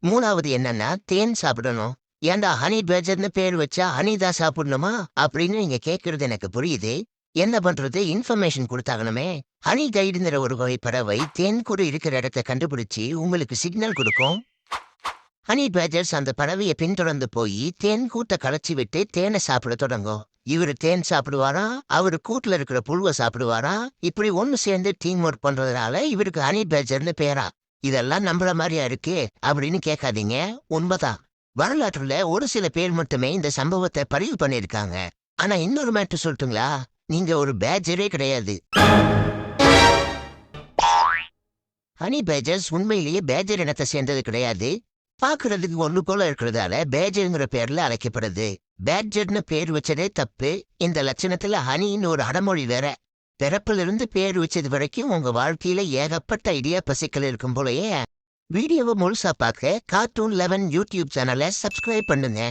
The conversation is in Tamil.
3வது என்னன்னா, தேன் சாப்பிடணும். ஏன்டா ஹனி பேஜர்ன்னு பேர் வச்சா ஹனி தான் சாப்பிடணுமா? அப்படின்னு நீங்க கேட்கறது எனக்கு புரியுது. என்ன பண்றது? இன்ஃபர்மேஷன் குடுத்தாகணுமே. ஹனி கைடுங்கிற ஒரு வகை பறவை தேன்கூடு இருக்கிற இடத்த கண்டுபிடிச்சு உங்களுக்கு சிக்னல் குடுக்கும். ஹனி பேஜர்ஸ் அந்த பறவைய பின்தொடர்ந்து போய் தேன் கூட்ட கலைச்சி விட்டு தேனை சாப்பிட தொடங்கும். இவரு தேன் சாப்பிடுவாரா? அவரு கூட்டுல இருக்கிற புழுவ சாப்பிடுவாரா? இப்படி ஒண்ணு சேர்ந்து டீம் ஒர்க் பண்றதுனால இவருக்கு ஹனி பேஜர்னு பேரா? இதெல்லாம் நம்புற மாதிரியா இருக்கு அப்படின்னு கேட்காதீங்க. உண்மைதான். வரலாற்றுல ஒரு சில பேர் மட்டுமே இந்த சம்பவத்தை பதிவு பண்ணியிருக்காங்க. ஆனா இன்னொரு மேட்டர் சொல்லட்டுங்களா? நீங்க ஒரு பேஜரே கிடையாது. ஹனி பேஜர்ஸ் உண்மையிலேயே பேஜர் இனத்தை சேர்ந்தது கிடையாது. பாக்குறதுக்கு ஒண்ணு போல இருக்கிறதால பேஜர்ங்கிற பேர்ல அழைக்கப்படுது. பேட்ஜர்னு பேர் வச்சதே தப்பு. இந்த லட்சணத்துல ஹனின்னு ஒரு அடமொழி வேற. பிறப்பிலிருந்து பேர் வச்சது வரைக்கும் உங்க வாழ்க்கையில ஏகப்பட்ட ஐடியா பசிக்கல் இருக்கும் போலயே. வீடியோவை முழுசா பார்க்க கார்ட்டூன் 11 யூடியூப் சேனலை சப்ஸ்கிரைப் பண்ணுங்க.